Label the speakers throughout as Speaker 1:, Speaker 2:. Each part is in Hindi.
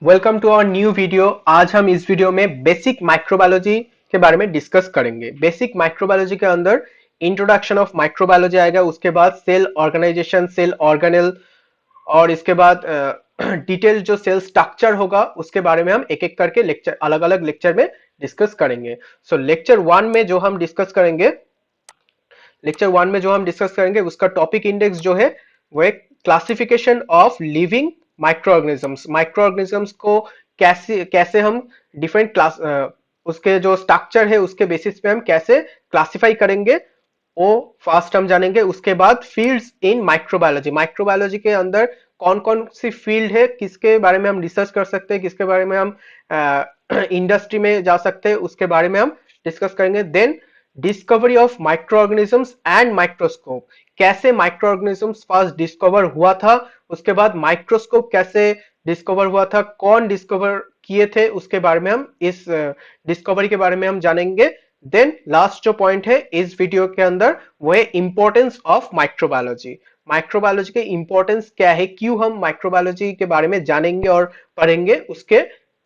Speaker 1: Welcome to our new video. आज हम इस वीडियो में बेसिक माइक्रोबायोलॉजी के बारे में डिस्कस करेंगे। बेसिक माइक्रोबायोलॉजी के अंदर इंट्रोडक्शन ऑफ माइक्रोबायोलॉजी आएगा, उसके बाद सेल ऑर्गेनाइजेशन, सेल ऑर्गेनेल, और इसके बाद डिटेल जो सेल स्ट्रक्चर होगा उसके बारे में हम एक एक करके लेक्चर, अलग अलग लेक्चर में डिस्कस करेंगे। सो लेक्चर वन में जो हम डिस्कस करेंगे, उसका टॉपिक इंडेक्स जो है वो एक classification of living micro organisms को कैसे कैसे हम डिफरेंट क्लास, उसके जो स्ट्रक्चर है उसके बेसिस पे हम कैसे क्लासिफाई करेंगे वो फास्ट हम जानेंगे। उसके बाद फील्ड्स इन माइक्रोबायोलॉजी, माइक्रोबायोलॉजी के अंदर कौन कौन सी फील्ड है, किसके बारे में हम रिसर्च कर सकते हैं, किसके बारे में हम इंडस्ट्री में जा सकते हैं, उसके बारे में हम डिस्कस करेंगे। Then discovery of microorganisms and microscope, कैसे माइक्रो ऑर्गेनिजम्स फर्स्ट डिस्कवर हुआ था, उसके बाद माइक्रोस्कोप कैसे डिस्कवर हुआ था, कौन डिस्कवर किए थे, उसके बारे में हम इस डिस्कवरी के बारे में हम जानेंगे। देन लास्ट जो पॉइंट है इस वीडियो के अंदर वो है इंपॉर्टेंस ऑफ माइक्रोबायोलॉजी। माइक्रोबायोलॉजी के इंपॉर्टेंस क्या है, क्यों हम माइक्रोबायोलॉजी के बारे में जानेंगे और पढ़ेंगे, उसके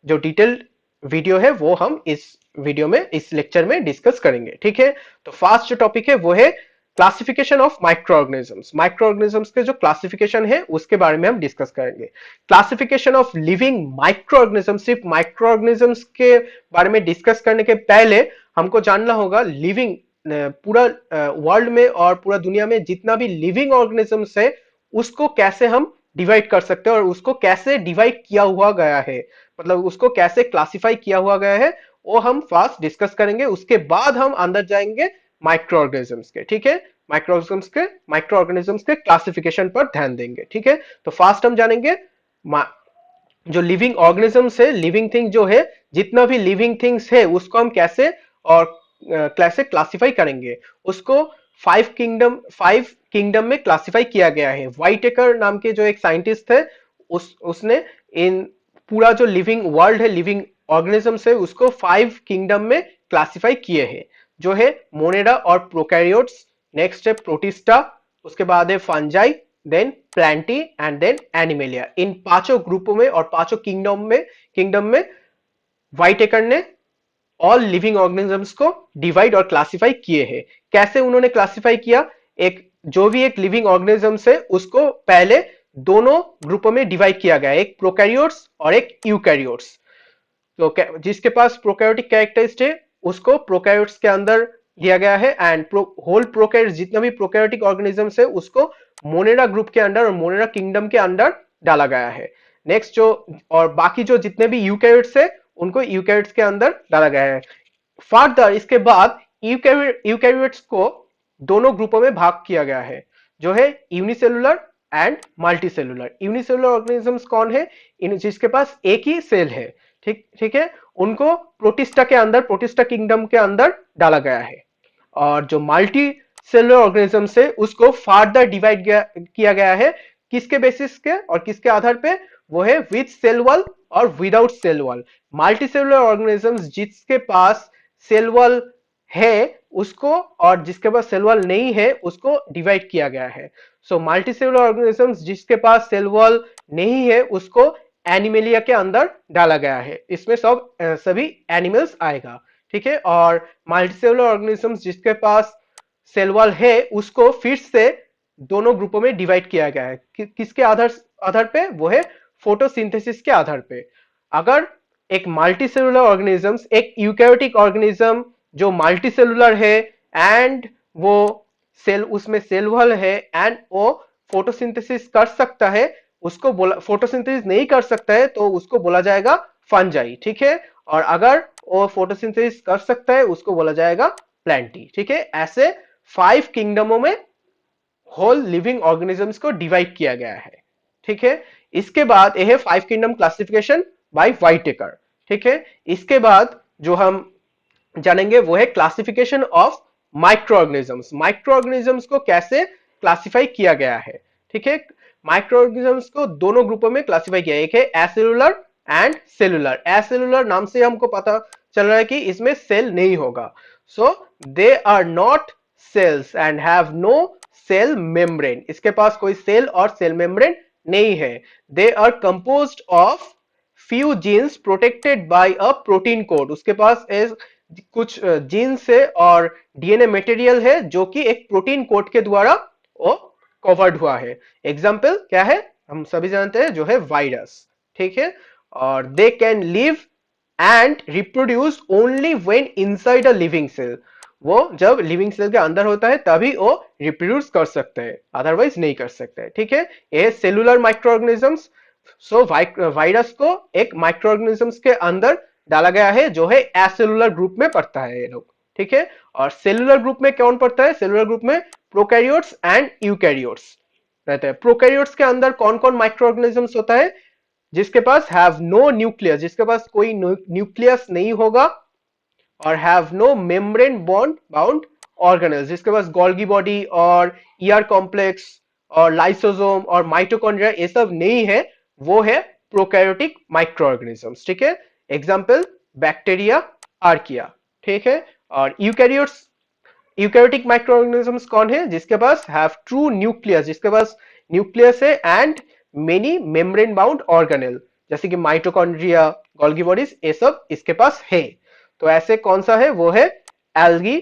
Speaker 1: जो डिटेल वीडियो है वो हम इस वीडियो में, इस लेक्चर में डिस्कस करेंगे। ठीक है, तो फर्स्ट जो टॉपिक है वो है classification of micro organisms. Micro organisms के जो क्लासिफिकेशन है उसके बारे में हम डिस्कस करेंगे। Classification of living micro organisms, सिर्फ माइक्रो ऑर्गेनिजम्स के बारे में डिस्कस करने के पहले हमको जानना होगा लिविंग, पूरा वर्ल्ड में और पूरा दुनिया में जितना भी लिविंग ऑर्गेनिजम्स है उसको कैसे हम डिवाइड कर सकते हैं और उसको कैसे डिवाइड किया हुआ गया है, मतलब उसको कैसे क्लासिफाई किया हुआ गया है, वो हम फास्ट डिस्कस करेंगे। उसके बाद हम अंदर जाएंगे माइक्रो ऑर्गेनिजम्स के। ठीक है, माइक्रो ऑर्गेनिजम्स के क्लासिफिकेशन पर ध्यान देंगे। ठीक है, तो फास्ट हम जानेंगे जो लिविंग ऑर्गेनिजम्स है, लिविंग थिंग जो है, जितना भी लिविंग थिंग्स है उसको हम कैसे और कैसे क्लासिफाई करेंगे। उसको फाइव किंगडम में क्लासिफाई किया गया है। वाइटेकर नाम के जो एक साइंटिस्ट थे, उसने इन पूरा जो लिविंग वर्ल्ड है, लिविंग ऑर्गेनिजम्स है, उसको 5 किंगडम में क्लासिफाई किए हैं, जो है मोनेरा और प्रोकैरियोट्स, नेक्स्ट है प्रोटिस्टा, उसके बाद है Fungi, then Plantae and then Animalia. इन पांचों ग्रुपों में और पांचों किंगडम में वाइटेकर ने ऑल लिविंग ऑर्गेनिजम्स को डिवाइड और क्लासिफाई किए हैं। कैसे उन्होंने क्लासिफाई किया, एक जो भी एक लिविंग ऑर्गेनिजम्स है उसको पहले दोनों ग्रुपों में डिवाइड किया गया है, एक प्रोकैरियोट्स और एक यूकैरियोट्स। तो जिसके पास प्रोकैरियोटिक कैरेक्टरिस्टिक है उसको प्रोकैरियोट्स के अंदर दिया गया है, एंड होल प्रोकैरियोट्स जितना भी प्रोकैरियोटिक ऑर्गेनिजम्स है उसको मोनेरा ग्रुप के अंदर और मोनेरा किंगडम के अंदर डाला गया है। नेक्स्ट जो और बाकी जो जितने भी यूकैरियोट्स है उनको यूकैरियोट्स के अंदर डाला गया है। फर्दर इसके बाद यूकैरियोट्स को दोनों ग्रुपों में भाग किया गया है, जो है unicellular and multicellular. Unicellular organisms कौन है, जिसके पास एक ही सेल है। ठीक ठीक है, उनको प्रोटिस्टा के अंदर, प्रोटिस्टा किंगडम के अंदर डाला गया है। और जो मल्टी सेलुलर ऑर्गेनिजम्स है उसको फर्दर डिवाइड किया गया है, किसके बेसिस के और किसके आधार पे, वो है विद सेल वॉल और without cell wall. Multicellular organisms जिसके पास सेल वॉल है उसको, और जिसके पास सेल वॉल नहीं है उसको डिवाइड किया गया है। सो मल्टी सेलुलर ऑर्गेनिजम्स जिसके पास सेल वॉल नहीं है उसको एनिमेलिया के अंदर डाला गया है। इसमें सभी एनिमल्स आएगा। ठीक है, और मल्टीसेलुलर ऑर्गेनिजम्स जिसके पास सेल वॉल है उसको फिर से दोनों ग्रुपों में डिवाइड किया गया है। किसके आधार पे, वो है फोटोसिंथेसिस के आधार पे। अगर एक मल्टीसेलुलर ऑर्गेनिजम्स, एक यूकैरियोटिक ऑर्गेनिज्म जो मल्टीसेलुलर है एंड वो सेल, उसमें सेल वॉल है एंड वो फोटोसिंथेसिस कर सकता है, उसको बोला, फोटोसिंथेसिस नहीं कर सकता है तो उसको बोला जाएगा फंजाई। ठीक है, और अगर वो फोटोसिंथेसिस कर सकता है उसको बोला जाएगा प्लांटी। ठीक है, ऐसे 5 किंगडमों में होल लिविंग ऑर्गेनिजम्स को डिवाइड किया गया है। ठीक है, इसके बाद यह है 5 किंगडम क्लासिफिकेशन बाय वाइटेकर। ठीक है, इसके बाद जो हम जानेंगे वो है classification of micro organisms. Micro organisms को कैसे क्लासिफाई किया गया है। ठीक है, माइक्रो ऑर्गेनिजम्स को दोनों ग्रुपों में क्लासिफाई किया है, एक है एसेलुलर एंड सेलुलर। एसेलुलर नाम से हमको पता चल रहा है कि इसमें सेल नहीं होगा। So they are not cells and have no cell membrane, इसके पास कोई सेल और सेल मेम्ब्रेन नहीं है। They are composed of few genes protected by a protein code, उसके पास कुछ जीन से और डीएनए मटेरियल है जो कि एक प्रोटीन कोड के द्वारा वो कवर्ड हुआ है। एग्जाम्पल क्या है, हम सभी जानते हैं, जो है वायरस। ठीक है, और they can live and reproduce only when inside a living cell, वो जब लिविंग सेल के अंदर होता है तभी वो रिप्रोड्यूस कर सकते हैं, अदरवाइज नहीं कर सकते। ठीक है, ये सेलुलर माइक्रो ऑर्गेनिजम्स। सो वायरस को एक माइक्रो ऑर्गेनिजम्स के अंदर डाला गया है जो है एसेलुलर ग्रुप में पड़ता है ये लोग। ठीक है, और सेलुलर ग्रुप में कौन पड़ता है, सेलुलर ग्रुप में प्रोकैरियोट्स एंड यूकैरियोट्स रहते हैं। प्रोकैरियोट्स के अंदर कौन कौन माइक्रो ऑर्गेनिजम्स होता है, जिसके पास हैव नो न्यूक्लियस, जिसके पास कोई न्यूक्लियस नहीं होगा, और have no membrane bond bound organelle, जिसके पास गोल्गी बॉडी और ईआर कॉम्प्लेक्स और लाइसोसोम और माइटोकॉन्ड्रिया ये सब नहीं है, वो है प्रोकैरियोटिक माइक्रो ऑर्गेनिजम्स। ठीक है, एग्जांपल बैक्टीरिया, आर्किया। ठीक है, और यूकैरियोट्स, यूकैरियोटिक माइक्रो ऑर्गेनिजम्स कौन है, जिसके पास हैव ट्रू न्यूक्लियस, जिसके पास न्यूक्लियस है and many membrane bound organelle, जैसे कि माइटोकॉन्ड्रिया, गोल्गी बॉडीज, ये सब इसके पास है। तो ऐसे कौन सा है, वो है एल्गी,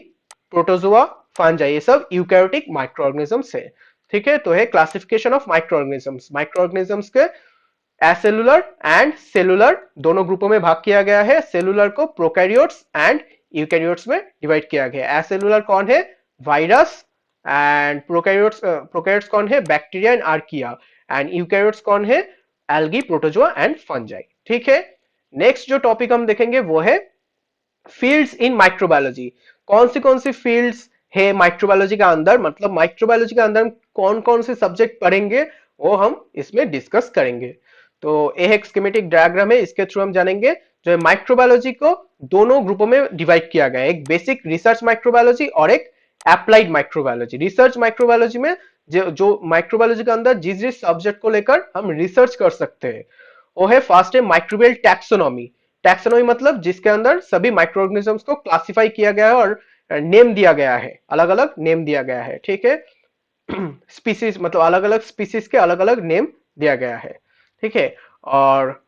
Speaker 1: प्रोटोजोआ, फंजाई, ये सब यूकैरियोटिक माइक्रो ऑर्गेनिजम्स है। ठीक है, तो है classification of micro organisms. Micro organisms के एसेलुलर एंड सेलुलर दोनों ग्रुपों में भाग किया गया है। सेलुलर को प्रोकैरियोट्स एंड यूकैरियोट्स में डिवाइड किया गया है। एसेलुलर कौन है, वायरस, एंड प्रोकैरियोट्स, प्रोकैरियोट्स कौन है, bacteria and archaea, and eukaryotes कौन है, एल्गी, प्रोटोजोआ एंड फंजाई। ठीक है, नेक्स्ट जो टॉपिक हम देखेंगे वो है फील्ड्स इन माइक्रोबायोलॉजी। कौन सी फील्ड्स है माइक्रोबायोलॉजी का अंदर, मतलब माइक्रोबायोलॉजी के अंदर कौन कौन से सब्जेक्ट पढ़ेंगे वो हम इसमें डिस्कस करेंगे। तो ये एक स्कीमेटिक डायग्राम है, इसके थ्रू हम जानेंगे जो है माइक्रोबायोलॉजी को दोनों ग्रुपों में डिवाइड किया गया है, एक बेसिक रिसर्च माइक्रोबायोलॉजी और एक अप्लाइड माइक्रोबायोलॉजी। रिसर्च माइक्रोबायोलॉजी में जो माइक्रोबायोलॉजी के अंदर जिस जिस सब्जेक्ट को लेकर हम रिसर्च कर सकते हैं, वो है फर्स्ट है माइक्रोबियल टैक्सोनॉमी। टैक्सोनॉमी मतलब जिसके अंदर सभी माइक्रो ऑर्गेनिजम्स को क्लासिफाई किया गया है और नेम दिया गया है, अलग अलग नेम दिया गया है। ठीक है, स्पीसीज मतलब अलग अलग स्पीसीज के अलग अलग नेम दिया गया है। ठीक है, और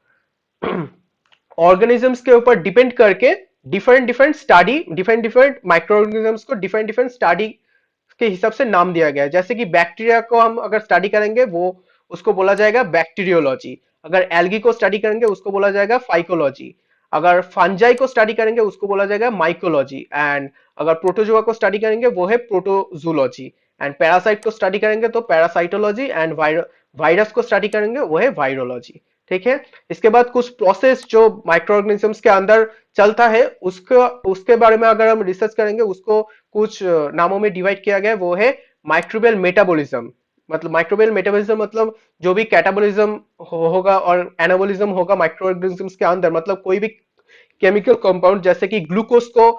Speaker 1: ऑर्गेनिजम्स के ऊपर डिपेंड करके different different study, different different micro organisms को डिफरेंट डिफरेंट स्टडी के हिसाब से नाम दिया गया है। जैसे कि बैक्टीरिया को हम अगर स्टडी करेंगे वो उसको बोला जाएगा बैक्टीरियोलॉजी, अगर एल्गी को स्टडी करेंगे उसको बोला जाएगा फाइकोलॉजी, अगर फंजाई को स्टडी करेंगे उसको बोला जाएगा माइकोलॉजी, एंड अगर प्रोटोजोआ को स्टडी करेंगे वो है प्रोटोजूलॉजी, एंड पैरासाइट को स्टडी करेंगे तो पैरासाइटोलॉजी, एंड वायरस को स्टडी करेंगे वो है वायरोलॉजी। ठीक है, इसके बाद कुछ प्रोसेस जो माइक्रो ऑर्गेनिजम्स के अंदर चलता है उसका उसके बारे में अगर हम रिसर्च करेंगे, उसको कुछ नामों में डिवाइड किया गया है, वो है माइक्रोबियल मेटाबॉलिज्म। मतलब माइक्रोबियल मेटाबॉलिज्म मतलब जो भी कैटाबॉलिज्म होगा और एनाबॉलिज्म होगा माइक्रो ऑर्गेनिजम्स के अंदर, मतलब कोई भी केमिकल कंपाउंड जैसे कि ग्लूकोज को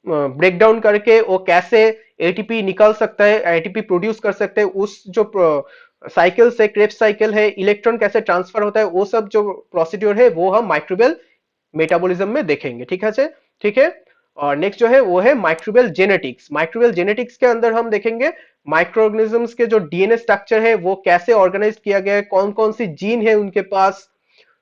Speaker 1: ब्रेक डाउन करके वो कैसे एटीपी निकाल सकता है, एटीपी प्रोड्यूस कर सकते हैं, उस जो साइकिल से क्रेब्स साइकिल है, इलेक्ट्रॉन कैसे ट्रांसफर होता है, वो सब जो प्रोसीड्योर है वो हम माइक्रोबियल मेटाबॉलिज्म में देखेंगे। ठीक है, ठीक है। और नेक्स्ट जो है वो है माइक्रोबियल जेनेटिक्स। माइक्रोबियल जेनेटिक्स के अंदर हम देखेंगे माइक्रो ऑर्गेनिजम्स के जो डीएनए स्ट्रक्चर है वो कैसे ऑर्गेनाइज किया गया है, कौन कौन सी जीन है उनके पास,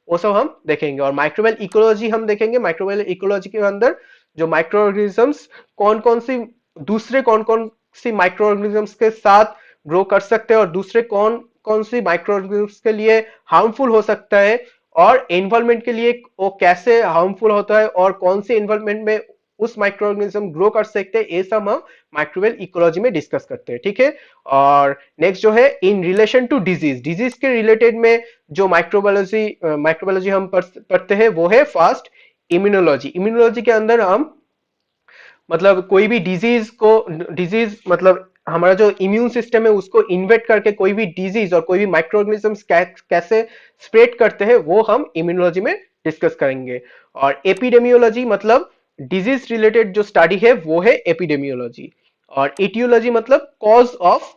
Speaker 1: वो सब हम देखेंगे। और माइक्रोबियल इकोलॉजी हम देखेंगे, माइक्रोबियल इकोलॉजी के अंदर जो माइक्रो ऑर्गेनिजम्स कौन कौन सी माइक्रो ऑर्गेनिजम्स के साथ ग्रो कर सकते हैं और दूसरे कौन कौन सी माइक्रो ऑर्गेनिजम्स के लिए हार्मफुल हो सकता है, और एनवायरमेंट के लिए वो कैसे हार्मफुल होता है और कौन से एनवायरमेंट में उस माइक्रो ऑर्गेनिज्म ग्रो कर सकते हैं, ये सब हम माइक्रोबियल इकोलॉजी में डिस्कस करते हैं। ठीक है, और नेक्स्ट जो है in relation to disease, disease के रिलेटेड में जो माइक्रोबायोलॉजी हम पढ़ते हैं वो है फर्स्ट इम्यूनोलॉजी। इम्यूनोलॉजी के अंदर हम मतलब कोई भी डिजीज मतलब हमारा जो इम्यून सिस्टम है उसको इन्वेट करके कोई भी डिजीज और कोई भी माइक्रो ऑर्गेनिजम्स कैसे स्प्रेड करते हैं वो हम इम्यूनोलॉजी में डिस्कस करेंगे। और एपिडेमियोलॉजी मतलब डिजीज रिलेटेड जो स्टडी है वो है एपिडेमियोलॉजी। और इटियोलॉजी मतलब कॉज ऑफ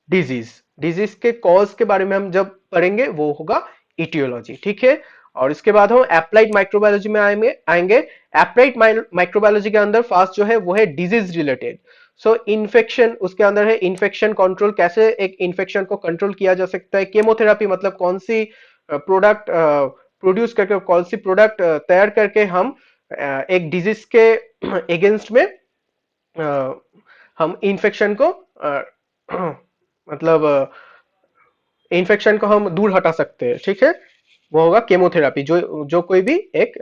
Speaker 1: डिजीज, डिजीज के कॉज के बारे में हम जब पढ़ेंगे वो होगा इटियोलॉजी। ठीक है, और इसके बाद हम अप्लाइड माइक्रोबायोलॉजी में आएंगे। अप्लाइड माइक्रोबायोलॉजी के अंदर फर्स्ट जो है वो है डिजीज रिलेटेड। सो इन्फेक्शन उसके अंदर है, इन्फेक्शन कंट्रोल, कैसे एक इन्फेक्शन को कंट्रोल किया जा सकता है। केमोथेरापी मतलब कौन सी प्रोडक्ट प्रोड्यूस करके, कौन सी प्रोडक्ट तैयार करके हम एक डिजीज के अगेंस्ट में हम इन्फेक्शन को मतलब इन्फेक्शन को हम दूर हटा सकते हैं, ठीक है। वो होगा केमोथेरापी, जो जो कोई भी एक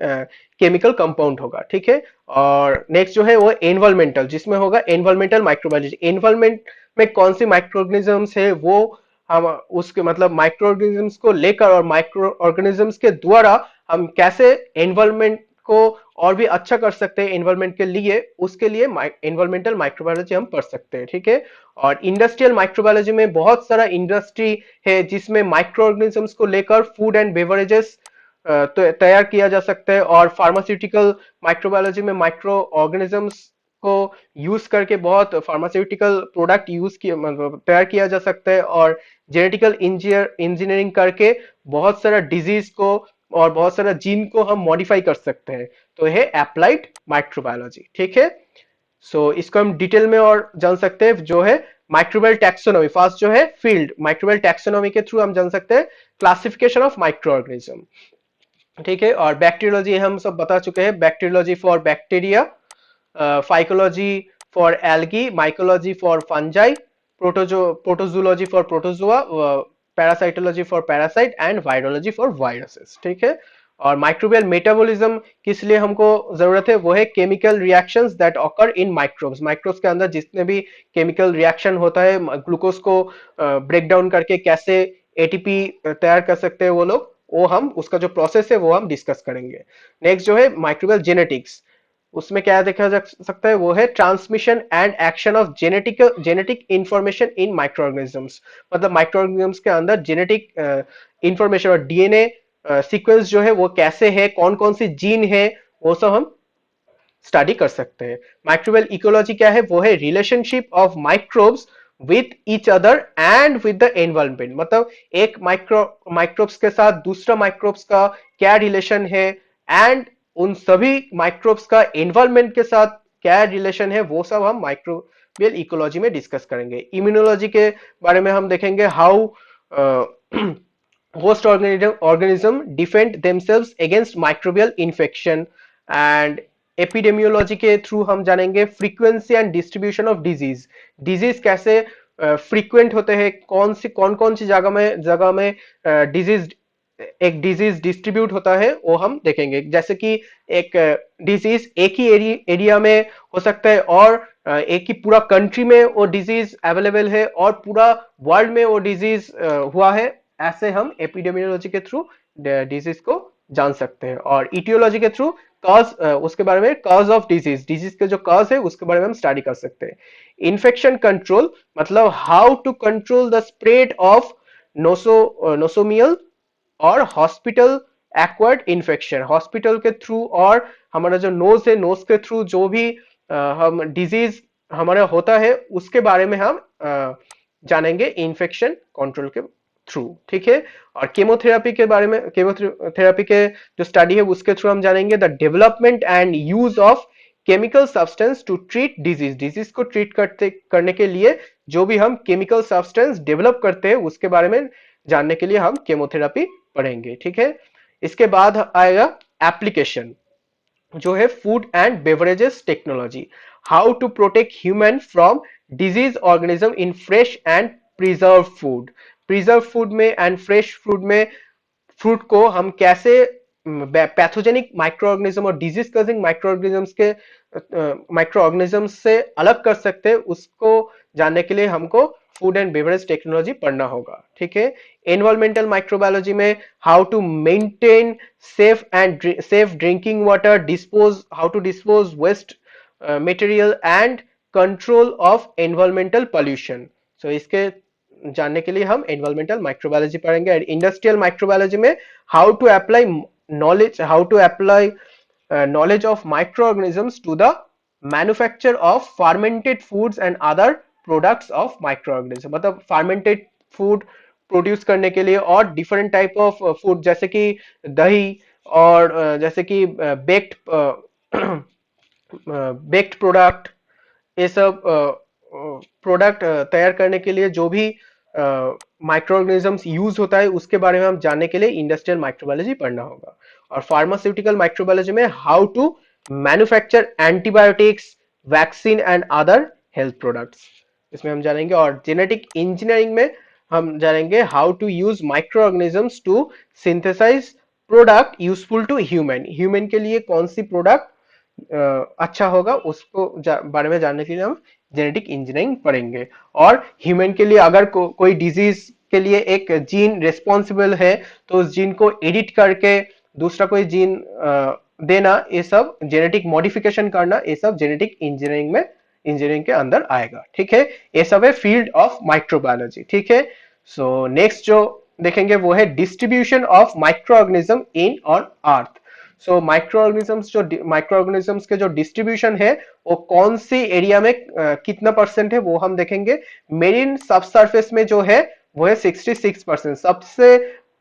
Speaker 1: केमिकल कंपाउंड होगा, ठीक है। और नेक्स्ट जो है वो एनवायरमेंटल, जिसमें होगा एनवायरमेंटल माइक्रोबायोलॉजी। एनवायरमेंट में कौन सी माइक्रो ऑर्गेनिजम्स है वो हम उसके मतलब माइक्रो ऑर्गेनिजम्स को लेकर और माइक्रो ऑर्गेनिजम्स के द्वारा हम कैसे एनवायरमेंट को और भी अच्छा कर सकते हैं एनवायरमेंट के लिए, उसके लिए एनवायरमेंटल माइक्रोबायोलॉजी हम पढ़ सकते हैं, ठीक है। और इंडस्ट्रियल माइक्रोबायोलॉजी में बहुत सारा इंडस्ट्री है जिसमें माइक्रो ऑर्गेनिजम्स को लेकर फूड एंड बेवरेजेस तो तैयार किया जा सकता है। और फार्मास्यूटिकल माइक्रोबायोलॉजी में माइक्रो ऑर्गेनिजम्स को यूज करके बहुत फार्मास्यूटिकल प्रोडक्ट यूज किया मतलब तैयार किया जा सकता है। और जेनेटिकल इंजीनियरिंग करके बहुत सारा डिजीज को और बहुत सारा जीन को हम मॉडिफाई कर सकते हैं। तो यह अप्लाइड माइक्रोबायोलॉजी, ठीक है। सो इसको हम डिटेल में और जान सकते हैं, जो है माइक्रोबियल टैक्सोनॉमी। फर्स्ट जो है फील्ड माइक्रोबियल टैक्सोनॉमी के थ्रू हम जान सकते हैं क्लासिफिकेशन ऑफ माइक्रो ऑर्गेनिज्म, ठीक है। और बैक्टीरियोलॉजी हम सब बता चुके हैं, bacteriology for bacteria, phycology for algae, mycology for fungi, protozoology for protozoa, parasitology for parasite and virology for viruses, ठीक है। और माइक्रोबियल मेटाबॉलिज्म किस लिए हमको जरूरत है, वो है chemical reactions that occur in microbes. Microbes के अंदर जितने भी केमिकल रिएक्शन होता है, ग्लूकोज को ब्रेक डाउन करके कैसे एटीपी तैयार कर सकते हैं वो लोग, वो हम उसका जो प्रोसेस है वो हम डिस्कस करेंगे। नेक्स्ट जो है माइक्रोबियल जेनेटिक्स, उसमें क्या देखा जा सकता है, वो है transmission and action of genetic information in micro organisms. मतलब माइक्रो ऑर्गेनिजम्स के अंदर जेनेटिक इंफॉर्मेशन और डीएनए सीक्वेंस जो है वो कैसे है, कौन कौन सी जीन है, वो सब हम स्टडी कर सकते हैं। माइक्रोबियल इकोलॉजी क्या है, वो है relationship of microbes with each other and with the environment. मतलब एक माइक्रोब्स के साथ दूसरा माइक्रोब्स का क्या रिलेशन है, एंड उन सभी माइक्रोब्स का एनवायरमेंट के साथ क्या रिलेशन है, वो सब हम माइक्रोबियल इकोलॉजी में डिस्कस करेंगे। इम्यूनोलॉजी के बारे में हम देखेंगे how host organism defend themselves against microbial infection। And epidemiology के थ्रू हम जानेंगे frequency and distribution of disease, disease कैसे फ्रीक्वेंट होते हैं, कौन कौन सी जगह में डिजीज एक डिजीज डिस्ट्रीब्यूट होता है, वो हम देखेंगे। जैसे कि एक डिजीज एक ही एरिया में हो सकता है, और एक ही पूरा कंट्री में वो डिजीज अवेलेबल है, और पूरा वर्ल्ड में वो डिजीज हुआ है। ऐसे हम एपिडेमियोलॉजी के थ्रू डिजीज को जान सकते हैं। और इटियोलॉजी के थ्रू कॉज, उसके बारे में कॉज ऑफ डिजीज, डिजीज के जो कॉज है उसके बारे में हम स्टडी कर सकते हैं। इन्फेक्शन कंट्रोल, मतलब how to control the spread of nosocomial और हॉस्पिटल एक्वायर्ड इन्फेक्शन। हॉस्पिटल के थ्रू और हमारा जो नोज है, नोज के थ्रू जो भी हम डिजीज हमारा होता है उसके बारे में हम जानेंगे इन्फेक्शन कंट्रोल के थ्रू, ठीक है। और केमोथेरेपी के बारे में, केमोथेरेपी के जो स्टडी है उसके थ्रू हम जानेंगे the development and use of chemical substance to treat disease. Disease को ट्रीट करने के लिए जो भी हम केमिकल सब्सटेंस डेवलप करते हैं उसके बारे में जानने के लिए हम केमोथेरेपी पढ़ेंगे, ठीक है। इसके बाद आएगा एप्लीकेशन, जो है food and beverages technology, how to protect human from disease organism in fresh and preserve food. Preserve food में एंड फ्रेश फूड में फ्रूट को हम कैसे पैथोजेनिक माइक्रो ऑर्गेनिज्म और डिजीज कॉजिंग माइक्रो ऑर्गेनिजम्स के माइक्रो ऑर्गेनिजम्स से अलग कर सकते हैं, उसको जानने के लिए हमको फूड एंड बेवरेज टेक्नोलॉजी पढ़ना होगा, ठीक है। एनवायरमेंटल माइक्रोबायोलॉजी में how to maintain safe drinking water, dispose how to dispose waste material and control of environmental pollution. So इसके जानने के लिए हम एनवायरमेंटल माइक्रोबायोलॉजी पढ़ेंगे। इंडस्ट्रियल माइक्रोबायोलॉजी में how to apply knowledge of microorganisms to the manufacture of fermented foods and other products of microorganism। मतलब fermented food प्रोड्यूस करने के लिए और डिफरेंट टाइप ऑफ फूड, जैसे कि दही, और जैसे कि बेक्ड प्रोडक्ट, ये सब प्रोडक्ट तैयार करने के लिए जो भी माइक्रो ऑर्गेनिजम्स यूज होता है उसके बारे में हम जानने के लिए इंडस्ट्रियल माइक्रोबायोलॉजी पढ़ना होगा। और फार्मास्यूटिकल माइक्रोबायोलॉजी में how to manufacture antibiotics, vaccine and other health products, इसमें हम जानेंगे। और जेनेटिक इंजीनियरिंग में हम जानेंगे how to use microorganisms to synthesize product useful to human. Human के लिए कौन सी प्रोडक्ट अच्छा होगा उसको बारे में जानने के लिए हम जेनेटिक इंजीनियरिंग पढ़ेंगे। और ह्यूमन के लिए अगर कोई डिजीज के लिए एक जीन रिस्पॉन्सिबल है तो उस जीन को एडिट करके दूसरा कोई जीन देना, ये सब जेनेटिक मॉडिफिकेशन करना, ये सब जेनेटिक इंजीनियरिंग के अंदर आएगा। ठीक है, ये सब है फील्ड ऑफ माइक्रोबायोलॉजी। ठीक है, सो नेक्स्ट जो देखेंगे वो है distribution of micro organism in on earth. So micro organisms के जो डिस्ट्रीब्यूशन है वो कौन सी एरिया में कितना परसेंट है वो हम देखेंगे। मेरीन सबसरफेस में जो है वो है 66%। सबसे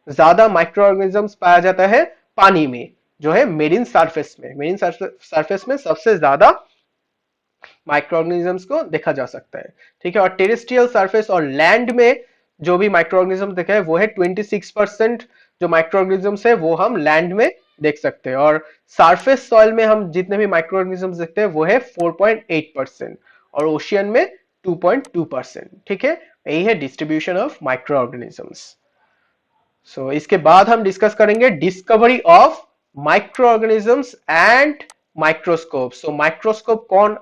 Speaker 1: ज्यादा माइक्रो ऑर्गेनिजम्स पाया जाता है पानी में, जो है मेरीन सरफेस में। मेरीन सरफेस में सबसे ज्यादा माइक्रो ऑर्गेनिजम्स को देखा जा सकता है। ठीक है, और टेरेस्ट्रियल सरफेस और लैंड में जो भी माइक्रो ऑर्गेनिज्म देखा है वो है 26%। जो माइक्रो ऑर्गेनिजम्स है वो हम लैंड में देख सकते हैं। और सरफेस सॉइल में हम जितने भी माइक्रो ऑर्गेनिजम्स देखते हैं वो है 4.8%, और ओशियन में 2.2%। ठीक है, यही है डिस्ट्रीब्यूशन ऑफ माइक्रो ऑर्गेनिजम्स। सो इसके बाद हम डिस्कस करेंगे discovery of microorganisms and microscope. So microscope कौन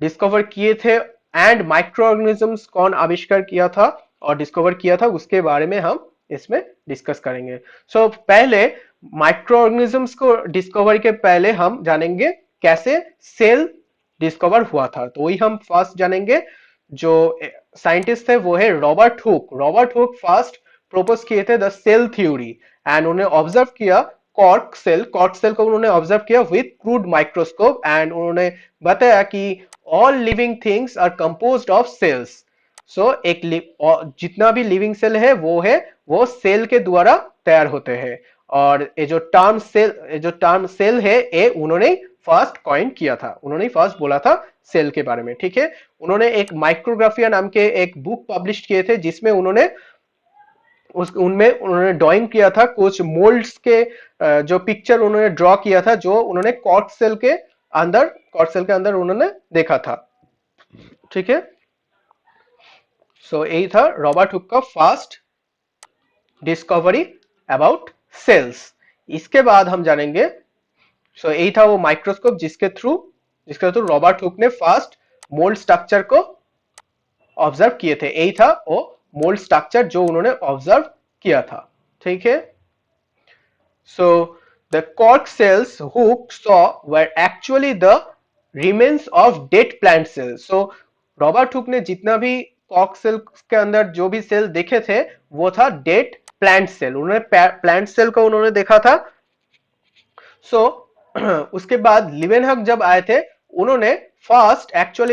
Speaker 1: डिस्कवर किए थे एंड माइक्रो ऑर्गेनिजम्स कौन आविष्कार किया था और डिस्कवर किया था, उसके बारे में हम इसमें डिस्कस करेंगे। सो पहले माइक्रो ऑर्गेनिजम्स को डिस्कवर के पहले हम जानेंगे कैसे सेल डिस्कवर हुआ था। तो वही हम फर्स्ट जानेंगे। जो साइंटिस्ट थे वो है Robert Hooke. Robert Hooke first propose किए थे द सेल थ्योरी, एंड उन्होंने ऑब्जर्व किया कॉर्क सेल को उन्होंने ऑब्जर्व किया विथ क्रूड माइक्रोस्कोप, एंड उन्होंने बताया कि all living things are composed of cells. So एक जितना भी लिविंग सेल है वो सेल के द्वारा तैयार होते हैं। और ये जो टर्म सेल है ये उन्होंने फर्स्ट कॉइन किया था, उन्होंने फर्स्ट बोला था सेल के बारे में। ठीक है, उन्होंने एक माइक्रोग्राफिया नाम के एक बुक पब्लिश किए थे जिसमें उनमें उन्होंने ड्राइंग किया था कुछ मोल्ड्स के, जो पिक्चर उन्होंने ड्रॉ किया था जो उन्होंने कॉर्क सेल के अंदर उन्होंने देखा था। ठीक है, सो यही था रॉबर्ट हुक का फर्स्ट डिस्कवरी अबाउट सेल्स। इसके बाद हम जानेंगे, सो यही था वो माइक्रोस्कोप जिसके थ्रू रॉबर्ट हुक ने फर्स्ट मोल्ड स्ट्रक्चर को ऑब्जर्व किए थे। यही था वो मोल्ड स्ट्रक्चर जो उन्होंने ऑब्जर्व किया था। ठीक है, so the cork cells Hooke saw were actually the remains of dead plant cells. So Robert Hooke ने जितना भी कॉर्क सेल के अंदर जो भी सेल देखे थे वो था डेड प्लांट सेल। उन्होंने प्लांट सेल को उन्होंने देखा था। सो उसके बाद लिवेनहॉक जब आए थे उन्होंने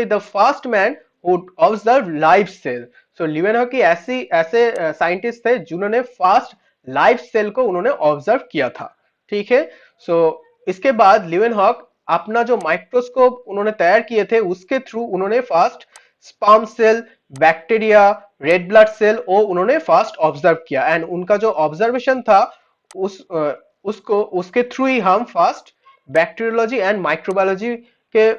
Speaker 1: the first man who observe live cell. So Leeuwenhoek की ऐसे साइंटिस्ट थे जिन्होंने फर्स्ट लाइव सेल को उन्होंने ऑब्जर्व किया था। ठीक है, सो इसके बाद लिवेनहॉक अपना जो माइक्रोस्कोप उन्होंने तैयार किए थे उसके थ्रू उन्होंने first sperm cell, bacteria, red blood cell वो उन्होंने फर्स्ट ऑब्जर्व किया। एंड उनका जो ऑब्जर्वेशन था उसके थ्रू ही हम फर्स्ट बैक्टीरियोलॉजी एंड माइक्रोबायोलॉजी के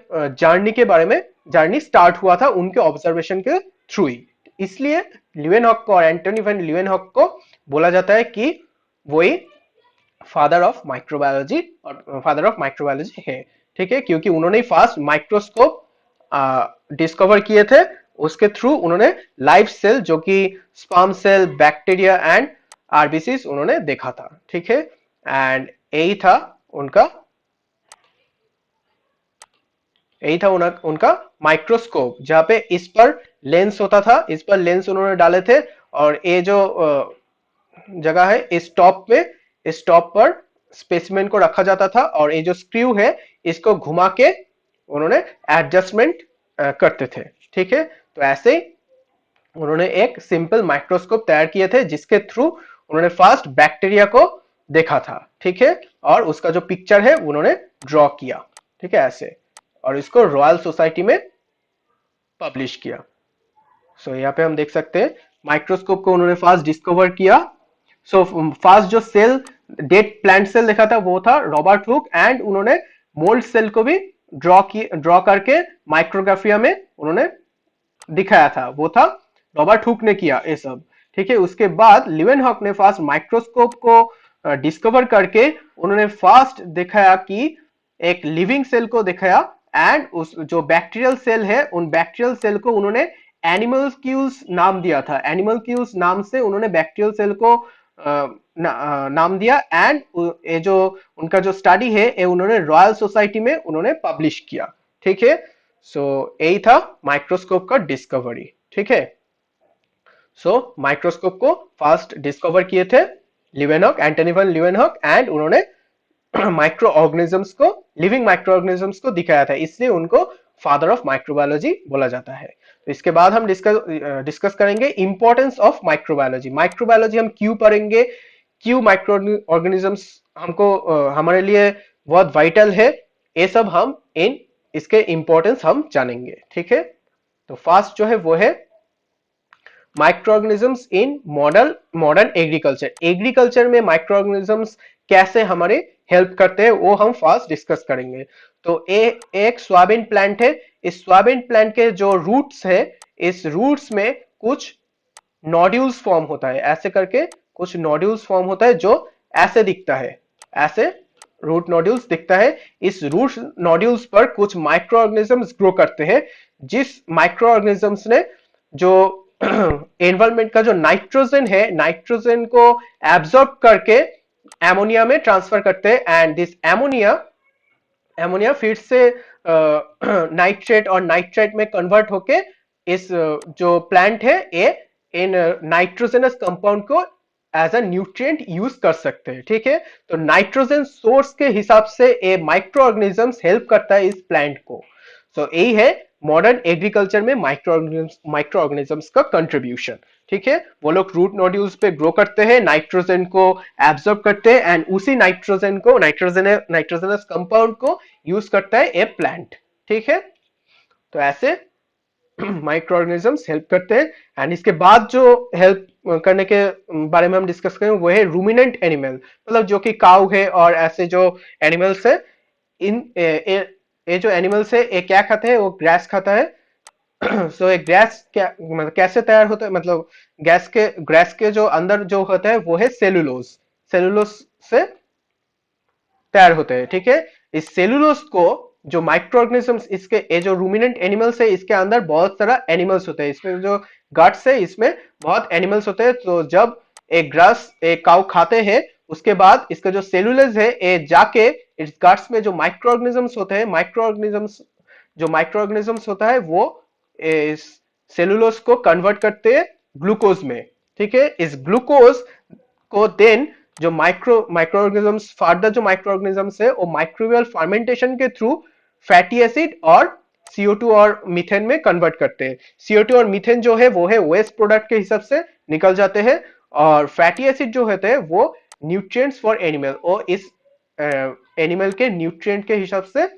Speaker 1: जर्नी स्टार्ट हुआ था उनके ऑब्जर्वेशन के थ्रू ही। इसलिए लिवेनहॉक को और एंटोनी वैन लिवेनहॉक को बोला जाता है कि वही फादर ऑफ माइक्रोबायोलॉजी है। ठीक है, क्योंकि उन्होंने फर्स्ट माइक्रोस्कोप डिस्कवर किए थे, उसके थ्रू उन्होंने लाइव सेल जो कि sperm cell, bacteria and RBC उन्होंने देखा था। ठीक है, एंड यही था उनका माइक्रोस्कोप, जहां पे इस पर लेंस होता था, इस पर लेंस उन्होंने डाले थे। और ये जो जगह है इस टॉप पर स्पेसिमेन को रखा जाता था, और ये जो स्क्रू है इसको घुमा के उन्होंने एडजस्टमेंट करते थे। ठीक है, तो ऐसे ही उन्होंने एक सिंपल माइक्रोस्कोप तैयार किए थे जिसके थ्रू उन्होंने फर्स्ट बैक्टीरिया को देखा था। ठीक है, और उसका जो पिक्चर है उन्होंने ड्रॉ किया। ठीक है, ऐसे, और इसको रॉयल सोसाइटी में पब्लिश किया। सो यहाँ पे हम देख सकते हैं माइक्रोस्कोप को उन्होंने फास्ट डिस्कवर किया। सो फास्ट जो सेल डेड प्लांट सेल देखा था वो था रॉबर्ट हुक, एंड उन्होंने मोल्ड सेल को भी ड्रॉ करके माइक्रोग्राफिया में उन्होंने दिखाया था, वो था रॉबर्ट हुक ने किया ये सब। ठीक है, उसके बाद लिवेनहॉक ने फास्ट माइक्रोस्कोप को डिस्कवर करके उन्होंने फास्ट दिखाया कि एक लिविंग सेल को दिखाया, एंड उस जो बैक्टीरियल सेल है उन बैक्टीरियल सेल को उन्होंने एनिमल्क्यूल्स नाम दिया था। एनिमल्क्यूल्स नाम से उन्होंने बैक्टीरियल सेल को नाम दिया, एंड ये जो उनका जो स्टडी है ये उन्होंने रॉयल सोसाइटी में उन्होंने पब्लिश किया। ठीक है, सो यही था माइक्रोस्कोप का डिस्कवरी। ठीक है, सो माइक्रोस्कोप को फर्स्ट डिस्कवर किए थे Leeuwenhoek, Antony one Leeuwenhoek, and उन्होंने माइक्रो ऑर्गेनिजम्स को, लिविंग माइक्रो ऑर्गेनिजम्स को दिखाया था, इसलिए उनको फादर ऑफ माइक्रोबायोलॉजी बोला जाता है। तो इसके बाद हम डिस्कस करेंगे इंपॉर्टेंस ऑफ माइक्रोबायोलॉजी। माइक्रोबायोलॉजी हम क्यों पढ़ेंगे, क्यों माइक्रो ऑर्गेनिजम्स हमको हमारे लिए बहुत वाइटल है, ये सब हम इन इसके इंपॉर्टेंस हम जानेंगे। ठीक है, तो फर्स्ट जो है वो है microorganisms in modern agriculture. Agriculture में माइक्रोऑर्गेनिजम्स कैसे हमारे हेल्प करते हैं वो हम फर्स्ट डिस्कस करेंगे। तो एक सोयाबीन प्लांट है, इस सोयाबीन प्लांट के जो रूट्स है, इस रूट्स में कुछ नोड्यूल्स फॉर्म होता है, ऐसे करके कुछ नोड्यूल्स फॉर्म होता है जो ऐसे दिखता है, ऐसे रूट नोड्यूल्स दिखता है। इस रूट नोड्यूल्स पर कुछ माइक्रो ऑर्गेनिजम्स ग्रो करते हैं, जिस माइक्रो ऑर्गेनिजम्स ने जो एनवायरमेंट का जो नाइट्रोजन है, नाइट्रोजन को एब्जॉर्ब करके एमोनिया में ट्रांसफर करते हैं, एंड दिस एमोनिया फिर से नाइट्रेट और नाइट्राइट में कन्वर्ट होके इस जो प्लांट है ये इन नाइट्रोजनस कंपाउंड को एज अ न्यूट्रिएंट यूज कर सकते हैं। ठीक है, तो नाइट्रोजन सोर्स के हिसाब से ये माइक्रो ऑर्गेनिजम्स हेल्प करता है इस प्लांट को। तो यही है मॉडर्न एग्रीकल्चर में माइक्रो ऑर्गेनिजम्स का कंट्रीब्यूशन। ठीक है, वो लोग रूट नोड्यूल्स पे ग्रो करते हैं, नाइट्रोजन को एब्जॉर्ब करते हैं, एंड उसी नाइट्रोजन को नाइट्रोजनस कंपाउंड को यूज करता है ए प्लांट। ठीक है, तो ऐसे माइक्रो ऑर्गेनिजम्स हेल्प करते हैं। एंड इसके बाद जो हेल्प करने के बारे में हम डिस्कस करेंगे वो है रूमिनेंट एनिमल, मतलब जो कि काऊ है और ऐसे जो एनिमल्स है, इन ये जो एनिमल्स है ये क्या खाते हैं, वो ग्रास खाता है। सो एक ग्रास क्या मतलब कैसे तैयार होता है, मतलब ग्रास के जो अंदर जो होता है वो है सेलुलोज, सेलुलोज से तैयार होते हैं। ठीक है, इस सेलुलोज को जो माइक्रो ऑर्गेनिजम्स, इसके ये जो रूमिनेंट एनिमल्स है इसके अंदर बहुत सारा एनिमल्स होते हैं, इसमें जो गट्स है इसमें बहुत एनिमल्स होते हैं। तो जब एक ग्रास एक काउ खाते हैं उसके बाद इसका जो सेलुलोज है ये जाके इस गट्स में जो माइक्रो ऑर्गेनिजम्स होते हैं, माइक्रो ऑर्गेनिजम्स होता है वो इस सेलुलोज को कन्वर्ट करते हैं ग्लूकोज में। ठीक है, इस ग्लूकोज को देन जो माइक्रो ऑर्गेनिजम्स, फर्दर जो माइक्रो ऑर्गेनिजम्स है वो माइक्रोबियल फर्मेंटेशन के थ्रू फैटी एसिड और CO2 और मीथेन में कन्वर्ट करते हैं। CO2 और मीथेन जो है वो है वेस्ट प्रोडक्ट के हिसाब से निकल जाते हैं, और फैटी एसिड जो होते हैं वो न्यूट्रिएंट्स फॉर एनिमल, और इस एनिमल के न्यूट्रिएंट के हिसाब से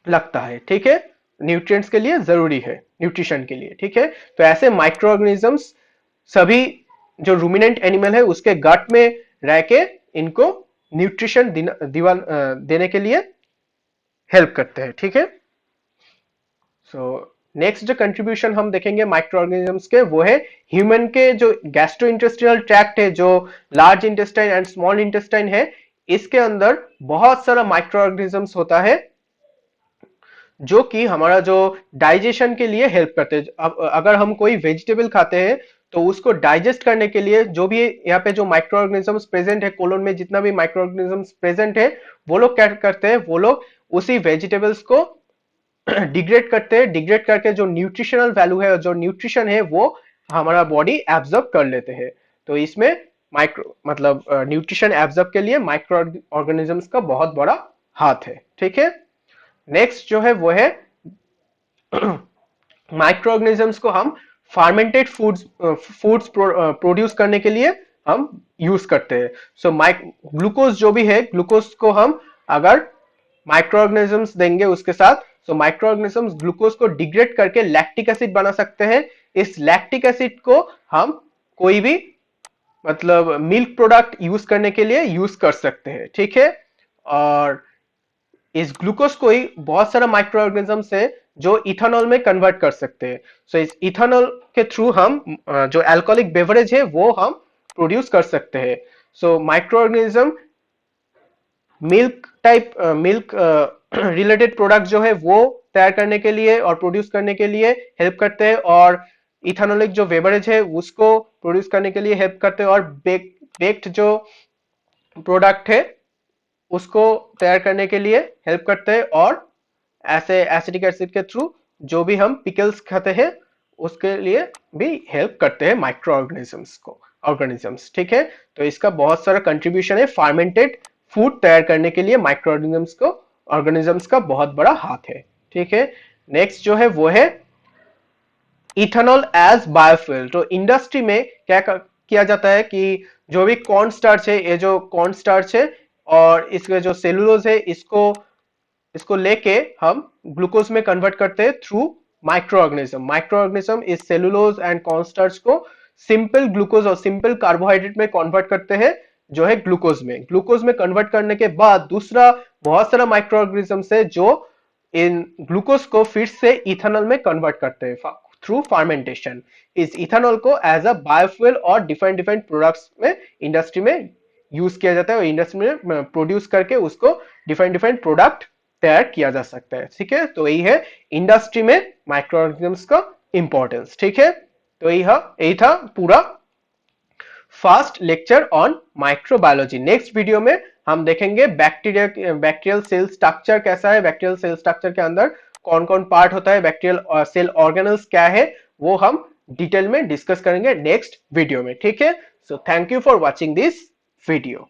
Speaker 1: लगता है। ठीक है, न्यूट्रिएंट्स के लिए जरूरी है, न्यूट्रिशन के लिए। ठीक है, तो ऐसे माइक्रो ऑर्गेनिजम्स सभी जो रूमिनेंट एनिमल है उसके गट में रह के इनको न्यूट्रिशन देने के लिए हेल्प करते हैं। ठीक है, सो नेक्स्ट जो कंट्रीब्यूशन हम देखेंगे माइक्रो ऑर्गेनिजम्स के वो है ह्यूमन के जो गैस्ट्रोइंटेस्टाइनल ट्रैक्ट है, जो large intestine and small intestine है, इसके अंदर बहुत सारा माइक्रो ऑर्गेनिजम्स होता है जो कि हमारा जो डाइजेशन के लिए हेल्प करते हैं। अब अगर हम कोई वेजिटेबल खाते हैं तो उसको डाइजेस्ट करने के लिए जो भी यहाँ पे जो माइक्रो ऑर्गेनिजम्स प्रेजेंट है, कोलोन में जितना भी माइक्रो ऑर्गेनिजम्स प्रेजेंट है, वो लोग क्या करते हैं, वो लोग उसी वेजिटेबल्स को डिग्रेड करते हैं, डिग्रेड करके जो न्यूट्रिशनल वैल्यू है, जो न्यूट्रिशन है वो हमारा बॉडी एब्जॉर्ब कर लेते हैं। तो इसमें माइक्रो मतलब न्यूट्रिशन एब्जॉर्ब के लिए माइक्रो ऑर्गेनिजम्स का बहुत बड़ा हाथ है। ठीक है, नेक्स्ट जो है वो है माइक्रो ऑर्गेनिजम्स को हम फर्मेंटेड फूड्स प्रोड्यूस करने के लिए हम यूज करते हैं। सो ग्लूकोज जो भी है, ग्लूकोज को हम अगर माइक्रो ऑर्गेनिजम्स देंगे उसके साथ, तो माइक्रो ऑर्गेनिजम्स ग्लूकोज को डिग्रेड करके लैक्टिक एसिड बना सकते हैं, इस लैक्टिक एसिड को हम कोई भी मतलब मिल्क प्रोडक्ट यूज करने के लिए यूज कर सकते हैं, ठीक है। और इस ग्लूकोज को ही बहुत सारा माइक्रो ऑर्गेनिजम्स है जो इथेनॉल में कन्वर्ट कर सकते हैं। सो इस इथेनॉल के थ्रू हम जो अल्कोहलिक बेवरेज है वो हम प्रोड्यूस कर सकते हैं। So micro organism milk related product जो है वो तैयार करने के लिए और प्रोड्यूस करने के लिए हेल्प करते हैं, और इथेनॉलिक जो बेवरेज है उसको प्रोड्यूस करने के लिए हेल्प करते हैं, और बेक्ड जो प्रोडक्ट है उसको तैयार करने के लिए हेल्प करते हैं, और ऐसे एसिटिक एसिड के थ्रू जो भी हम पिकल्स खाते हैं उसके लिए भी हेल्प करते हैं माइक्रो ऑर्गेनिजम्स, ठीक है। तो इसका बहुत सारा कंट्रीब्यूशन है, फार्मेंटेड फूड तैयार करने के लिए माइक्रो ऑर्गेनिजम्स का बहुत बड़ा हाथ है, ठीक है। नेक्स्ट जो है वो है इथेनॉल एज बायोफ्यूल। तो इंडस्ट्री में क्या किया जाता है कि जो भी कॉर्न स्टार्च है, ये जो कॉर्न स्टार्च है और इसके जो सेलुलोज है, इसको लेके हम ग्लूकोज में कन्वर्ट करते हैं थ्रू माइक्रो ऑर्गेनिज्म इस सेलुलोज एंड कॉर्नस्टार्च को सिंपल ग्लूकोज और सिंपल कार्बोहाइड्रेट में कन्वर्ट करते हैं, जो है ग्लूकोज में कन्वर्ट करने के बाद दूसरा बहुत सारा माइक्रो ऑर्गेनिज्म है जो इन ग्लूकोज को फिर से इथेनॉल में कन्वर्ट करते हैं थ्रू फार्मेंटेशन। इस इथेनॉल को एज अ बायोफ्यूल और डिफरेंट डिफरेंट प्रोडक्ट्स में इंडस्ट्री में यूज किया जाता है, और इंडस्ट्री में प्रोड्यूस करके उसको डिफरेंट डिफरेंट प्रोडक्ट तैयार किया जा सकता है, ठीक है। तो यही है इंडस्ट्री में माइक्रो ऑर्गेनिजम्स का इंपॉर्टेंस, ठीक है। तो यही था पूरा first lecture on microbiology. Next video में हम देखेंगे बैक्टीरियल सेल स्ट्रक्चर कैसा है, बैक्टीरियल सेल स्ट्रक्चर के अंदर कौन कौन पार्ट होता है, बैक्टीरियल सेल ऑर्गेनल्स क्या है, वो हम डिटेल में डिस्कस करेंगे नेक्स्ट वीडियो में, ठीक है। So thank you for watching this video.